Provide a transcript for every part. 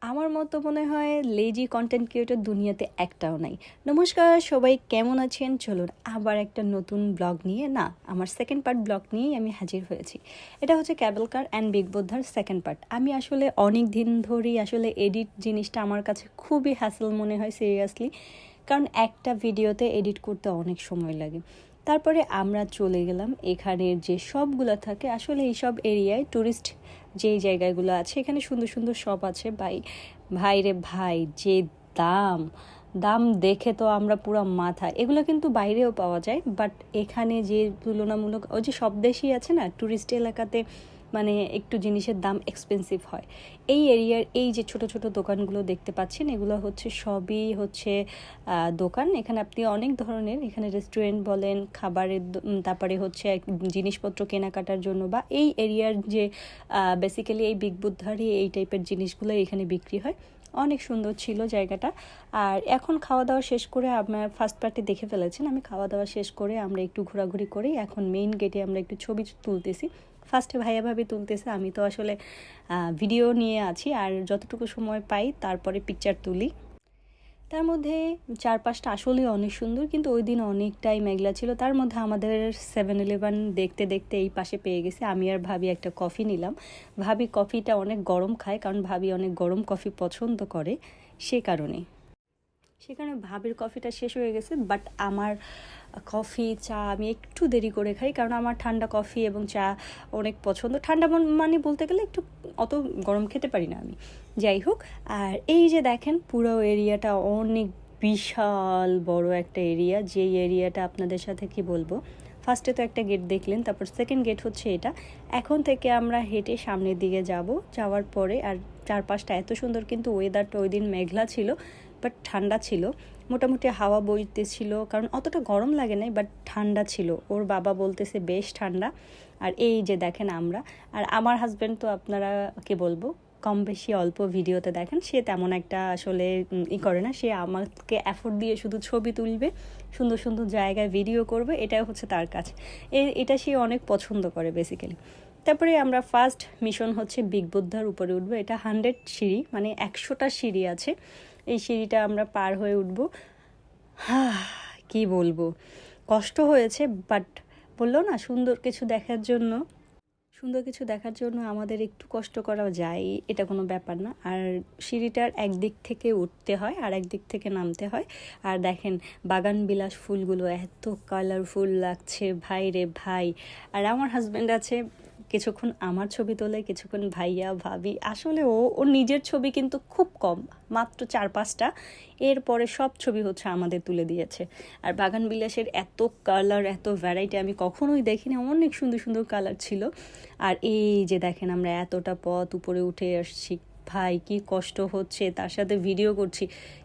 আমার মতো মনে হয় লেজি কন্টেন্ট ক্রিয়েটর দুনিয়াতে একটাও নাই। নমস্কার সবাই, কেমন আছেন? চলুন আবার একটা নতুন ব্লগ নিয়ে, না আমার সেকেন্ড পার্ট ব্লগ নিয়েই আমি হাজির হয়েছি। এটা হচ্ছে ক্যাবল কার অ্যান্ড বিগ বোদ্ধার সেকেন্ড পার্ট। আমি আসলে অনেক দিন ধরেই আসলে এডিট জিনিসটা আমার কাছে খুবই হ্যাসেল মনে হয়, সিরিয়াসলি। কারণ একটা ভিডিওতে এডিট করতে অনেক সময় লাগে। তারপরে আমরা চলে গেলাম এখানের যে শপগুলো থাকে, আসলে এই সব এরিয়ায় ট্যুরিস্ট যেই জায়গাগুলো আছে এখানে সুন্দর সুন্দর শপ আছে। ভাই রে ভাই, যে দাম দাম দেখে তো আমরা পুরো মাথা। এগুলো কিন্তু বাইরেও পাওয়া যায়, বাট এখানে যে তুলনামূলক ওই যে সব দেশই আছে না, ট্যুরিস্ট এলাকাতে মানে একটু জিনিসের দাম এক্সপেন্সিভ হয়। এই এরিয়ার এই যে ছোট ছোট দোকানগুলো দেখতে পাচ্ছেন, এগুলো হচ্ছে সবই হচ্ছে দোকান। এখানে আপনি অনেক ধরনের, এখানে রেস্টুরেন্ট বলেন, খাবারের তারপরে হচ্ছে জিনিসপত্র কেনাকাটার জন্য, বা এই এরিয়ার যে বেসিক্যালি এই বিগ বুদ্ধারই এই টাইপের জিনিসগুলো এখানে বিক্রি হয়। অনেক সুন্দর ছিল জায়গাটা। আর এখন খাওয়া দাওয়া শেষ করে, আমার ফার্স্ট পার্টি দেখে ফেলেছেন, আমি খাওয়া দাওয়া শেষ করে আমরা একটু ঘোরাঘুরি করেই এখন মেইন গেটে আমরা একটু ছবি তুলতেছি। ফার্স্টে ভাইয়া ভাবি তুলতেছে, আমি তো আসলে ভিডিও নিয়ে আছি, আর যতটুকু সময় পাই তারপরে পিকচার তুলি। তার মধ্যে চারপাশটা আসলেই অনেক সুন্দর, কিন্তু ওই দিন অনেকটাই মেঘলা ছিল। তার মধ্যে আমাদের 7-Eleven দেখতে দেখতে এই পাশে পেয়ে গেছে। আমি আর ভাবি একটা কফি নিলাম। ভাবি কফিটা অনেক গরম খায়, কারণ ভাবি অনেক গরম কফি পছন্দ করে, সে কারণে সেখানে ভাবির কফিটা শেষ হয়ে গেছে। বাট আমার কফি চা আমি একটু দেরি করে খাই, কারণ আমার ঠান্ডা কফি এবং চা অনেক পছন্দ। ঠান্ডা মানে বলতে গেলে একটু অত গরম খেতে পারি না আমি, যাই হোক। আর এই যে দেখেন পুরো এরিয়াটা অনেক বিশাল বড় একটা এরিয়া, যেই এরিয়াটা আপনাদের সাথে কি বলবো। ফার্স্টে তো একটা গেট দেখলেন, তারপর সেকেন্ড গেট হচ্ছে এটা। এখন থেকে আমরা হেঁটে সামনের দিকে যাব, যাওয়ার পরে আর চারপাশটা এত সুন্দর, কিন্তু ওয়েদারটা ওই দিন মেঘলা ছিল, বাট ঠান্ডা ছিল। মোটামুটি হাওয়া বইতেছিল, কারণ অতটা গরম লাগে নাই, বাট ঠান্ডা ছিল। ওর বাবা বলতেছে বেশ ঠান্ডা। আর এই যে দেখেন আমরা, আর আমার হাজব্যান্ড তো আপনারা কি বলবো, কম বেশি অল্প ভিডিওতে দেখেন, সে তেমন একটা আসলে করে না। সে আমাকে এফোর্ট দিয়ে শুধু ছবি তুলবে, সুন্দর সুন্দর জায়গায় ভিডিও করবে, এটাই হচ্ছে তার কাজ। এটা সে অনেক পছন্দ করে বেসিক্যালি। তারপরে আমরা ফার্স্ট মিশন হচ্ছে বিগ বুদ্ধার উপরে উঠবো। এটা 100 সিঁড়ি, মানে 100টা সিঁড়ি আছে। এই সিঁড়িটা আমরা পার হয়ে উঠবো। কি বলবো, কষ্ট হয়েছে, বাট বললো না, সুন্দর কিছু দেখার জন্য আমাদের একটু কষ্ট করা যায়, এটা কোনো ব্যাপার না। আর সিঁড়িটার একদিক থেকে উঠতে হয় আর একদিক থেকে নামতে হয়। আর দেখেন বাগান বিলাস ফুলগুলো এত কালারফুল লাগছে, ভাই রে ভাই। আর আমার হাজব্যান্ড আছে, কিছুক্ষণ আমার ছবি তোলে, কিছুক্ষণ ভাইয়া ভাবি। আসলে ওর নিজের ছবি কিন্তু খুব কম, মাত্র 4-5টা। এরপরে সব ছবি হচ্ছে আমাদের তুলে দিয়েছে। আর বাগান বিলাসের এত কালার, এত ভ্যারাইটি আমি কখনোই দেখিনি, অনেক সুন্দর সুন্দর কালার ছিল। আর এই যে দেখেন আমরা এতটা পথ উপরে উঠে আসছি, ভাই কি কষ্ট হচ্ছে, তার সাথে ভিডিও করছি।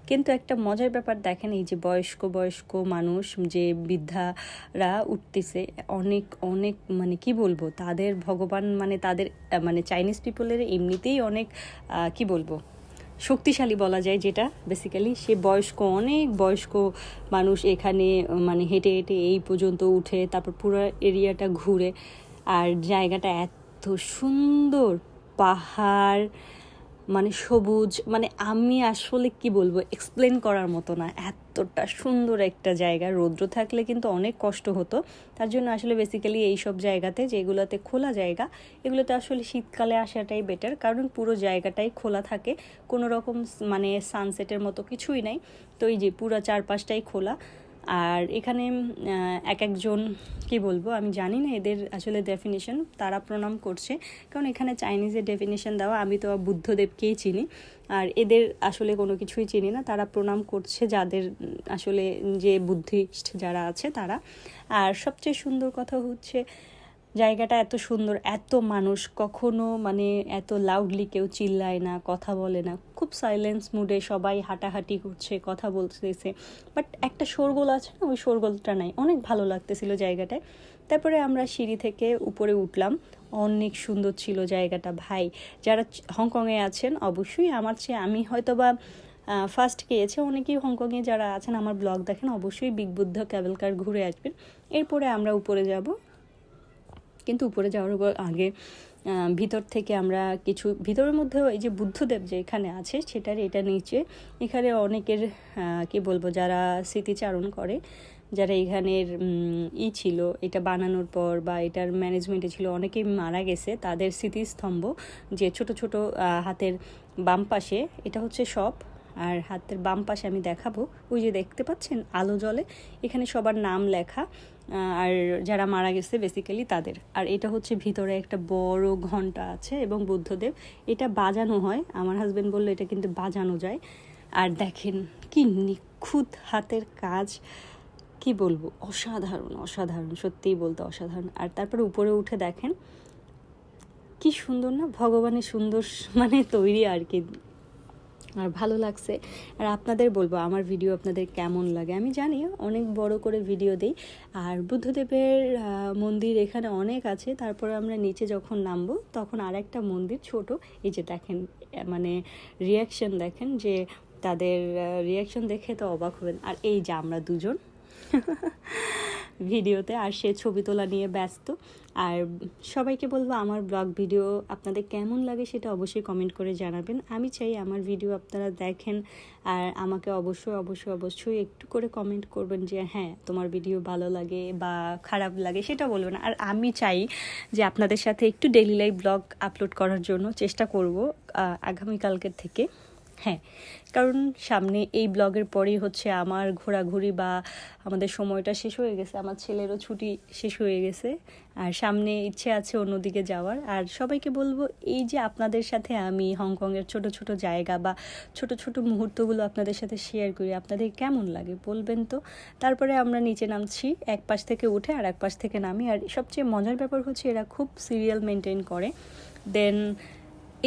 কিন্তু একটা মজার ব্যাপার দেখেন, এই যে বয়স্ক বয়স্ক মানুষ, যে বৃদ্ধারা উঠতেছে, অনেক অনেক মানে কি বলবো, তাদের ভগবান মানে তাদের মানে চাইনিজ পিপলের এমনিতেই অনেক কি বলবো শক্তিশালী বলা যায়, যেটা বেসিক্যালি সে অনেক বয়স্ক মানুষ এখানে মানে হেঁটে হেঁটে এই পর্যন্ত উঠে, তারপর পুরো এরিয়াটা ঘুরে। আর জায়গাটা এত সুন্দর, পাহাড় মানে সবুজ, মানে আমি আসলে কি বলবো, এক্সপ্লেন করার মতো না, এতটা সুন্দর একটা জায়গা। রৌদ্র থাকলে কিন্তু অনেক কষ্ট হতো। তার জন্য আসলে বেসিক্যালি এই সব জায়গাতে, যেগুলোতে খোলা জায়গা, এগুলোতে আসলে শীতকালে আসাটাই বেটার, কারণ পুরো জায়গাটাই খোলা থাকে, কোনো রকম মানে সানসেটের মতো কিছুই নাই। তো এই যে পুরো চারপাশটাই খোলা। আর এখানে এক একজন কি বলবো, আমি জানি না এদের আসলে ডেফিনেশন, তারা প্রণাম করছে, কারণ এখানে চাইনিজের ডেফিনেশন দেওয়া, আমি তো বুদ্ধদেবকেই চিনি, আর এদের আসলে কোনো কিছুই চিনি না। তারা প্রণাম করছে যাদের আসলে যে বুদ্ধিস্ট যারা আছে তারা। আর সবচেয়ে সুন্দর কথা হচ্ছে জায়গাটা এত সুন্দর, এত মানুষ, কখনো মানে এত লাউডলি কেউ চিল্লায় না, কথা বলে না, খুব সাইলেন্স মুডে সবাই হাঁটাহাঁটি করছে, কথা বলতেছে। বাট একটা শোরগোল আছে না, ওই শোরগোলটা নাই, অনেক ভালো লাগতেছিল জায়গাটায়। তারপরে আমরা সিঁড়ি থেকে উপরে উঠলাম, অনেক সুন্দর ছিল জায়গাটা ভাই। যারা হংকংয়ে আছেন অবশ্যই আমার চেয়ে, আমি হয়তো বা ফার্স্ট গিয়েছে, অনেকেই হংকংয়ে যারা আছেন আমার ব্লগ দেখেন, অবশ্যই বিগ বুদ্ধা ক্যাবল কার ঘুরে আসবেন। এরপরে আমরা উপরে যাব, কিন্তু উপরে যাওয়ার আগে ভিতর থেকে আমরা কিছু ভিতরের মধ্যেও এই যে বুদ্ধদেব যে এখানে আছে সেটার এটা নিচে এখানে অনেকের কি বলবো যারা স্মৃতিচারণ করে, যারা এখানের ছিল এটা বানানোর পর বা এটার ম্যানেজমেন্টে ছিল, অনেকেই মারা গেছে, তাদের স্মৃতিস্তম্ভ যে ছোট ছোট হাতের বাম পাশে এটা হচ্ছে সব, আর হাতের বাম পাশে আমি দেখাবো ওই যে দেখতে পাচ্ছেন আলো জ্বলে, এখানে সবার নাম লেখা আর যারা মারা গেছে বেসিক্যালি তাদের। আর এটা হচ্ছে ভিতরে একটা বড় ঘন্টা আছে এবং বুদ্ধদেব, এটা বাজানো হয়, আমার হাজবেন্ড বললো এটা কিন্তু বাজানো যায়। আর দেখেন কি নিখুঁত হাতের কাজ, কি বলবো, অসাধারণ অসাধারণ, সত্যিই বলতে অসাধারণ। আর তারপরে উপরে উঠে দেখেন কি সুন্দর না, ভগবানের সুন্দর মানে তৈরি আর কি, আর ভালো লাগছে। আর আপনাদের বলবো আমার ভিডিও আপনাদের কেমন লাগে, আমি জানি অনেক বড় করে ভিডিও দিই। আর বুদ্ধদেবের মন্দির এখানে অনেক আছে, তারপরে আমরা নিচে যখন নামবো তখন আর একটা মন্দির ছোট, এই যে দেখেন মানে রিয়াকশন দেখেন, যে তাদের রিয়াকশন দেখে তো অবাক হবেন। আর এই যে আমরা দুজন ভিডিওতে, আর সে ছবি তোলা নিয়ে ব্যস্ত। আর সবাইকে বলবো আমার ব্লগ ভিডিও আপনাদের কেমন লাগে সেটা অবশ্যই কমেন্ট করে জানাবেন। আমি চাই আমার ভিডিও আপনারা দেখেন আর আমাকে অবশ্যই অবশ্যই অবশ্যই একটু করে কমেন্ট করবেন যে হ্যাঁ তোমার ভিডিও ভালো লাগে বা খারাপ লাগে সেটা বলবেন। আর আমি চাই যে আপনাদের সাথে একটু ডেইলি লাইফ ব্লগ আপলোড করার জন্য চেষ্টা করব আগামীকালকের থেকে। হ্যাঁ, কারণ সামনে এই ব্লগের পরেই হচ্ছে আমার ঘোরাঘুরি বা আমাদের সময়টা শেষ হয়ে গেছে, আমার ছেলেরও ছুটি শেষ হয়ে গেছে, আর সামনে ইচ্ছে আছে অন্যদিকে যাওয়ার। আর সবাইকে বলবো এই যে আপনাদের সাথে আমি হংকংয়ের ছোট ছোট জায়গা বা ছোট ছোট মুহূর্তগুলো আপনাদের সাথে শেয়ার করি, আপনাদের কেমন লাগে বলবেন তো। তারপরে আমরা নিচে নামছি, এক পাশ থেকে উঠে আর এক পাশ থেকে নামি। আর সবচেয়ে মজার ব্যাপার হচ্ছে এরা খুব সিরিয়াল মেনটেন করে, দেন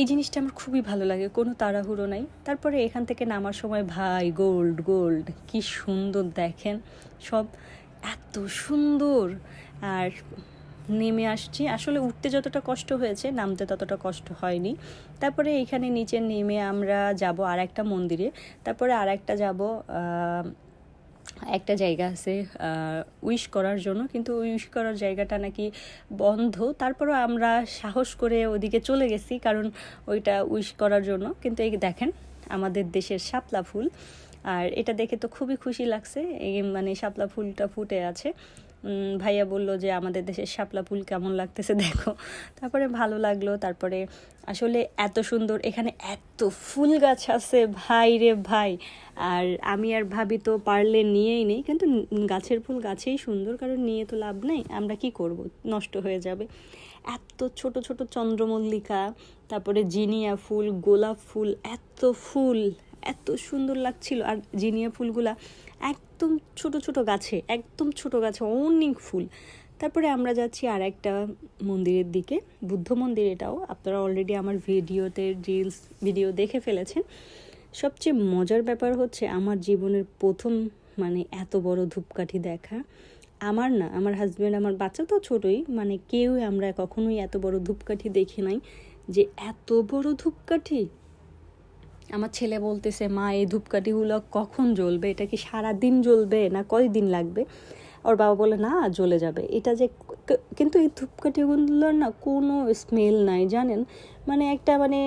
এই জিনিসটা আমার খুবই ভালো লাগে, কোনো তাড়াহুড়ো নাই। তারপরে এখান থেকে নামার সময় ভাই গোল্ড গোল্ড কি সুন্দর দেখেন, সব এত সুন্দর। আর নেমে আসছি, আসলে উঠতে যতটা কষ্ট হয়েছে নামতে ততটা কষ্ট হয়নি। তারপরে এখানে নিচে নেমে আমরা যাব আর একটা মন্দিরে, তারপরে আর একটা যাব একটা জায়গা আছে উইশ করার জন্য, কিন্তু উইশ করার জায়গাটা নাকি বন্ধ। তারপরও আমরা সাহস করে ওদিকে চলে গেছি কারণ ওইটা উইশ করার জন্য। কিন্তু এই দেখেন আমাদের দেশের শাপলা ফুল, আর এটা দেখে তো খুবই খুশি লাগছে, এই মানে শাপলা ফুলটা ফুটে আছে। ভাইয়া বলল যে আমাদের দেশের শাপলা ফুল কেমন লাগতেছে দেখো, তারপরে ভালো লাগলো। তারপরে আসলে এত সুন্দর এখানে এত ফুল গাছ আছে ভাই রে ভাই, আর আমি আর ভাবি তো পারলে নিয়েই নেই, কিন্তু গাছের ফুল গাছেই সুন্দর, কারণ নিয়ে তো লাভ নেই, আমরা কি করব, নষ্ট হয়ে যাবে। এত ছোট ছোট চন্দ্রমল্লিকা, তারপরে জিনিয়া ফুল, গোলাপ ফুল, এত ফুল এত সুন্দর লাগছিল। আর জিনিয়া ফুলগুলা একদম ছোট ছোট গাছে, একদম ছোট গাছে অনেক ফুল। তারপরে আমরা যাচ্ছি আর একটা মন্দিরের দিকে, বুদ্ধ মন্দির এটাও, আপনারা অলরেডি আমার ভিডিওতে রিলস ভিডিও দেখে ফেলেছেন। সবচেয়ে মজার ব্যাপার হচ্ছে আমার জীবনের প্রথম মানে এত বড় ধূপকাঠি দেখা, আমার না, আমার হাজব্যান্ড, আমার বাচ্চা তো ছোটোই, মানে কেউ আমরা কখনোই এত বড় ধূপকাঠি দেখি নাই, যে এত বড় ধূপকাঠি। আমার ছেলে বলতেছে মা এই ধূপকাঠিগুলো কখন জ্বলবে, এটা কি সারাদিন জ্বলবে না কয়দিন লাগবে। ওর বাবা বলে না জ্বলে যাবে এটা যে, কিন্তু এই ধূপকাঠিগুলোর না কোনো স্মেল নাই জানেন, মানে একটা মানে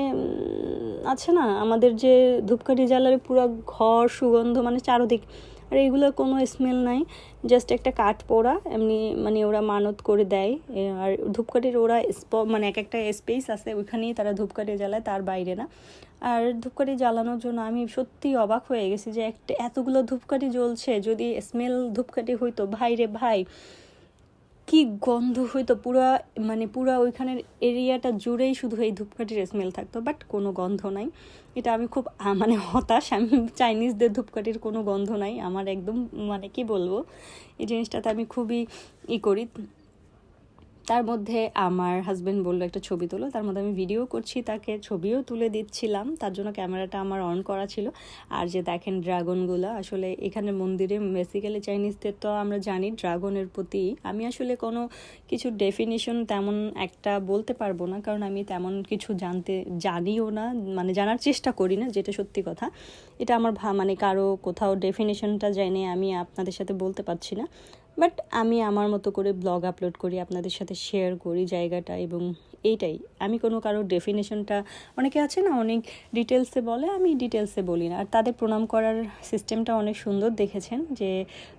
আছে না আমাদের যে ধূপকাঠি জ্বালালে পুরো ঘর সুগন্ধ মানে চারদিক, আর এগুলোর কোনো স্মেল নাই, জাস্ট একটা কাঠ পোড়া এমনি, মানে ওরা মানত করে দেয়। আর ধূপকাঠির ওরা মানে এক একটা স্পেস আছে ওইখানেই তারা ধূপকাঠি জ্বালায়, তার বাইরে না। আর ধূপকাঠি জ্বালানোর জন্য আমি সত্যিই অবাক হয়ে গেছি যে এতগুলো ধূপকাঠি জ্বলছে, যদি স্মেল ধূপকাঠি হইতো ভাই রে ভাই কি গন্ধ হইতো, মানে পুরা ওইখানের এরিয়াটা জুড়েই শুধু এই ধূপকাঠির স্মেল থাকতো, বাট কোনো গন্ধ নাই। এটা আমি খুব মানে হতাশ, আমি চাইনিজদের ধূপকাঠির কোনো গন্ধ নাই, আমার একদম মানে কি বলবো, এই জিনিসটাতে আমি খুবই করি। তার মধ্যে আমার হাজব্যান্ড বললো একটা ছবি তোলো, তার মধ্যে আমি ভিডিও করছি, তাকে ছবিও তুলে দিচ্ছিলাম, তার জন্য ক্যামেরাটা আমার অন করা ছিল। আর যে দেখেন ড্রাগনগুলো, আসলে এখানে মন্দিরে বেসিক্যালি চাইনিজদের তো আমরা জানি ড্রাগনের প্রতি, আমি আসলে কোনো কিছু ডেফিনিশন তেমন একটা বলতে পারবো না, কারণ আমি তেমন কিছু জানিও না, মানে জানার চেষ্টা করি না, যেটা সত্যি কথা। এটা আমার মানে কারো কোথাও ডেফিনেশনটা জেনে আমি আপনাদের সাথে বলতে পারছি না, বাট আমি আমার মতো করে ব্লগ আপলোড করি, আপনাদের সাথে শেয়ার করি জায়গাটা, এবং এইটাই। আমি কোনো কারোর ডেফিনেশনটা, অনেকে আছে না অনেক ডিটেলসে বলে, আমি ডিটেলসে বলি না। আর তাদের প্রণাম করার সিস্টেমটা অনেক সুন্দর দেখেছেন, যে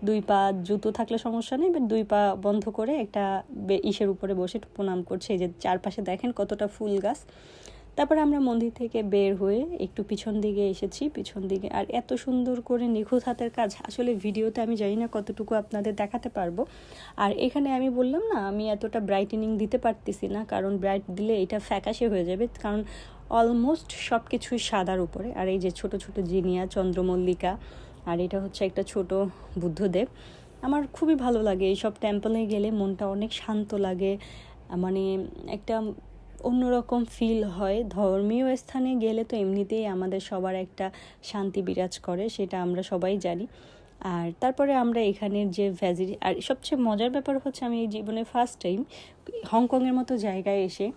2 পা জুতো থাকলে সমস্যা নেই, বাট 2 পা বন্ধ করে একটা ইসের উপরে বসে প্রণাম করছে। এই যে চারপাশে দেখেন কতটা ফুল গাছ। তারপরে আমরা মন্দির থেকে বের হয়ে একটু পিছন দিকে এসেছি, পিছন দিকে। আর এত সুন্দর করে নিখুঁত হাতের কাজ, আসলে ভিডিওতে আমি জানি না কতটুকু আপনাদের দেখাতে পারবো। আর এখানে আমি বললাম না, আমি এতটা ব্রাইটেনিং দিতে পারতেছি না, কারণ ব্রাইট দিলে এটা ফ্যাকাশে হয়ে যাবে, কারণ অলমোস্ট সব কিছুই সাদার উপরে। আর এই যে ছোট ছোট জিনিয়া, চন্দ্রমল্লিকা, আর এটা হচ্ছে একটা ছোট বুদ্ধদেব। আমার খুবই ভালো লাগে এইসব টেম্পলে গেলে, মনটা অনেক শান্ত লাগে, মানে একটা অন্যরকম ফিল হয়। ধর্মীয় স্থানে গেলে তো এমনিতেই আমাদের সবার একটা শান্তি বিরাজ করে, সেটা আমরা সবাই জানি। আর তারপরে আমরা এখানের যে আর সবচেয়ে মজার ব্যাপার হচ্ছে, আমি এই জীবনে ফার্স্ট টাইম হংকংয়ের মতো জায়গায় এসে,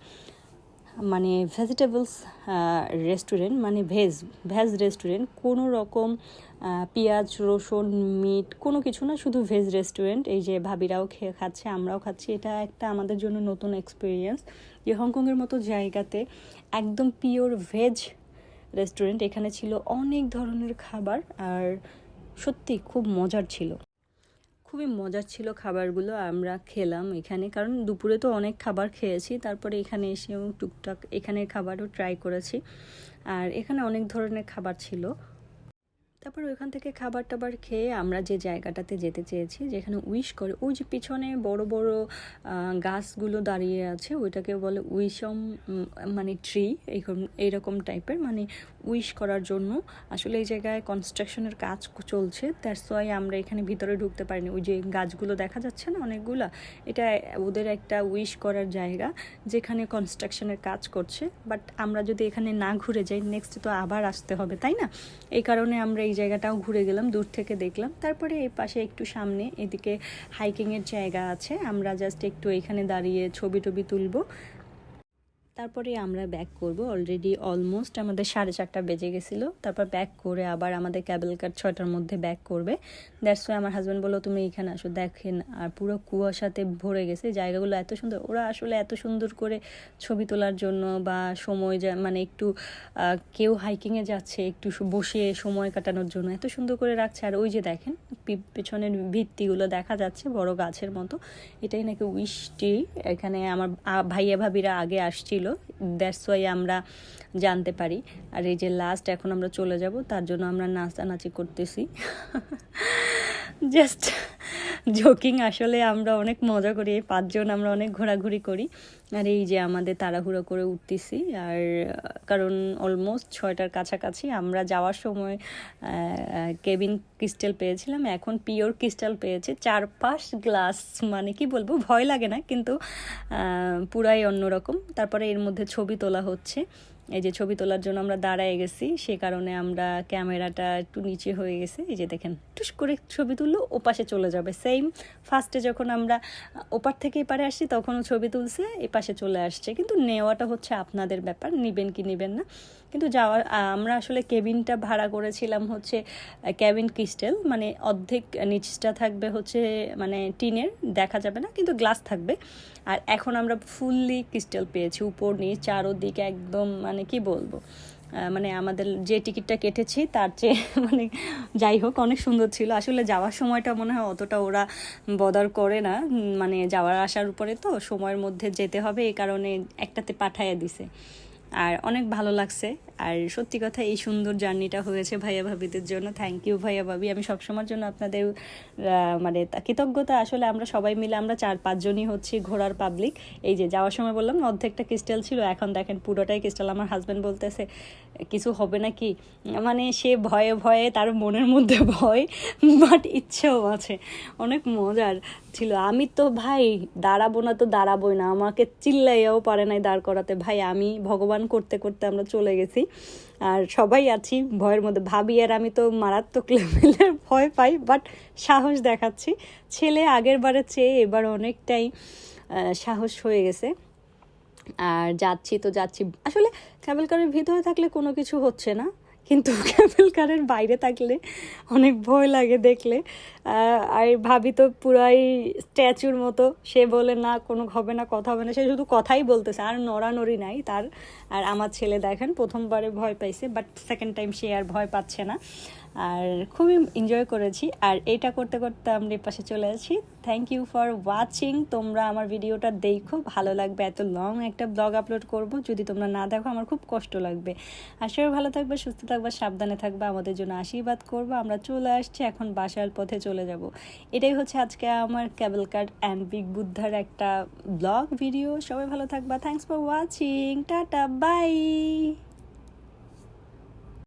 মানে ভেজিটেবলস রেস্টুরেন্ট, মানে ভেজ রেস্টুরেন্ট, কোনো রকম পেঁয়াজ রসুন মিট কোনো কিছু না, শুধু ভেজ রেস্টুরেন্ট। এই যে ভাবিরাও খাচ্ছে, আমরাও খাচ্ছি। এটা একটা আমাদের জন্য নতুন এক্সপিরিয়েন্স, যে হংকংয়ের মতো জায়গাতে একদম পিওর ভেজ রেস্টুরেন্ট। এখানে ছিল অনেক ধরনের খাবার, আর সত্যি খুব মজার ছিল, খুবই মজার ছিল খাবারগুলো। আমরা খেলাম এখানে, কারণ দুপুরে তো অনেক খাবার খেয়েছি, তারপরে এখানে এসেও টুকটাক এখানের খাবারও ট্রাই করেছি। আর এখানে অনেক ধরনের খাবার ছিল। তারপর ওইখান থেকে খাবার টাবার খেয়ে আমরা যে জায়গাটাতে যেতে চেয়েছি, যেখানে উইশ করে, ওই যে পিছনে বড় বড় গাছগুলো দাঁড়িয়ে আছে, ওইটাকে বলে উইশম, মানে ট্রি, এইরকম টাইপের, মানে উইশ করার জন্য। আসলে এই জায়গায় কনস্ট্রাকশনের কাজ চলছে, দ্যাটস ওয়াই আমরা এখানে ভিতরে ঢুকতে পারিনি। ওই যে গাছগুলো দেখা যাচ্ছে না অনেকগুলা, এটা ওদের একটা উইশ করার জায়গা, যেখানে কনস্ট্রাকশনের কাজ করছে। বাট আমরা যদি এখানে না ঘুরে যাই, নেক্সট তো আবার আসতে হবে, তাই না? এই কারণে আমরা এই জায়গাটাও ঘুরে গেলাম, দূর থেকে দেখলাম। তারপরে এই পাশে একটু সামনে এদিকে হাইকিংয়ের জায়গা আছে, আমরা জাস্ট একটু এখানে দাঁড়িয়ে ছবি টবি তুলবো। তারপরে আমরা ব্যাক করব। অলরেডি অলমোস্ট আমাদের 4:30 বেজে গেছিলো। তারপর ব্যাক করে আবার আমাদের ক্যাবেল কার 6টার মধ্যে ব্যাক করবে। দ্যাটস ওয়াই আমার হাজব্যান্ড বললো তুমি এখানে আসো, দেখেন। আর পুরো কুয়াশাতে ভরে গেছে, জায়গাগুলো এত সুন্দর। ওরা আসলে এত সুন্দর করে ছবি তোলার জন্য বা সময় মানে একটু কেউ হাইকিংয়ে যাচ্ছে একটু বসে সময় কাটানোর জন্য এত সুন্দর করে রাখছে। আর ওই যে দেখেন পেছনের ভিত্তিগুলো দেখা যাচ্ছে বড় গাছের মতো, এটাই নাকি উইশ ট্রি। এখানে আমার ভাইয়া ভাবিরা আগে আসছিল, দ্যাটস ওয়াই আমরা জানতে পারি। আর এই যে লাস্ট এখন আমরা চলে যাব, তার জন্য আমরা নাচানাচি করতেছি। জাস্ট জোকিং, আসলে আমরা অনেক মজা করি, 5 জন আমরা অনেক ঘোরাঘুরি করি। আর এই যে আমাদের তাড়াহুড়ো করে উঠতেছি, আর কারণ অলমোস্ট 6টার কাছাকাছি। আমরা যাওয়ার সময় কেবিন ক্রিস্টাল পেয়েছিলাম, এখন পিওর ক্রিস্টাল পেয়েছে, 4-5 গ্লাস, মানে কি বলবো, ভয় লাগে না, কিন্তু পুরাই অন্যরকম। তারপরে এর মধ্যে ছবি তোলা হচ্ছে, এই যে ছবি তোলার জন্য আমরা দাঁড়ায় গেছি, সে কারণে আমরা ক্যামেরাটা একটু নিচে হয়ে গেছে। এই যে দেখেন টুস করে ছবি তুললো, ওপাশে চলে যাবে। সেম ফার্স্টে যখন আমরা ওপার থেকে এপারে আসছি, তখনও ছবি তুলছে, এপাশে চলে আসছে। কিন্তু নেওয়াটা হচ্ছে আপনাদের ব্যাপার, নেবেন কি নেবেন না। কিন্তু যাওয়ার আমরা আসলে কেবিনটা ভাড়া করেছিলাম হচ্ছে ক্যাবিন ক্রিস্টাল, মানে অর্ধেক নিচটা থাকবে হচ্ছে মানে টিনের, দেখা যাবে না কিন্তু গ্লাস থাকবে। আর এখন আমরা ফুললি ক্রিস্টাল পেয়েছি, উপর নিচ চারোদিকে একদম, মানে কি বলবো, মানে আমাদের যে টিকিটটা কেটেছি তার চেয়ে মানে যাই হোক অনেক সুন্দর ছিল। আসলে যাওয়ার সময়টা মনে হয় অতটা ওরা বদার করে না, মানে যাওয়ার আসার উপরে তো সময়ের মধ্যে যেতে হবে, এই কারণে একটাতে পাঠাইয়া দিছে। আর অনেক ভালো লাগছে। আর সত্যি কথা এই সুন্দর জার্নিটা হয়েছে ভাইয়া ভাবিদের জন্য। থ্যাংক ইউ ভাইয়া ভাবি, আমি সবসময়ের জন্য আপনাদের মানে কৃতজ্ঞতা। আসলে আমরা সবাই মিলে আমরা 4-5 জনই হচ্ছি ঘোরার পাবলিক। এই যে যাওয়ার সময় বললাম অর্ধেকটা ক্রিস্টাল ছিল, এখন দেখেন পুরোটাই ক্রিস্টাল। আমার হাজব্যান্ড বলতেছে কিছু হবে নাকি, মানে সে ভয়ে ভয়ে, তার মনের মধ্যে ভয়, বাট ইচ্ছেও আছে। অনেক মজার ছিল। আমি তো ভাই দাঁড়াবো না তো দাঁড়াবোই না, আমাকে চিল্লাইয়াও পারে নাই দাঁড় করাতে। ভাই আমি ভগবান করতে করতে আমরা চলে গেছি, আর সবাই আছি ভয়ের মধ্যে। ভাবি আর আমি তো মারাত্মক লেভেলের ভয় পাই, বাট সাহস দেখাচ্ছি। ছেলে আগের বারের চেয়ে এবার অনেকটাই সাহস হয়ে গেছে। আর যাচ্ছি তো যাচ্ছি, আসলে ক্যাবেল কারের ভিতরে থাকলে কোনো কিছু হচ্ছে না, কিন্তু ক্যামেল কারের বাইরে থাকলে অনেক ভয় লাগে দেখলে। আর ভাবি তো পুরাই স্ট্যাচুর মতো, সে বলে না কোনো হবে না, কথা হবে না, সে শুধু কথাই বলতেছে, আর নড়ানড়ি নাই তার। আর আমার ছেলে দেখেন প্রথমবারে ভয় পাইছে, বাট সেকেন্ড টাইম সে আর ভয় পাচ্ছে না। আর খুবই এনজয় করেছি। আর এটা করতে করতে আমরা এর পাশে চলে আসি। Thank you for watching. তোমরা আমার ভিডিওটা দেখো, ভালো লাগবে। এত লং একটা ব্লগ আপলোড করব, যদি তোমরা না দেখো আমার খুব কষ্ট লাগবে। আর সবাই ভালো থাকবে, সুস্থ থাকবে, সাবধানে থাকবে, আমাদের জন্য আশীর্বাদ করবো। আমরা চলে আসছি এখন, বাসার পথে চলে যাব। এটাই হচ্ছে আজকে আমার ক্যাবেল কার্ড অ্যান্ড বিগ বুদ্ধার একটা ব্লগ ভিডিও। সবাই ভালো থাকবা। Thanks for watching. Tata, by.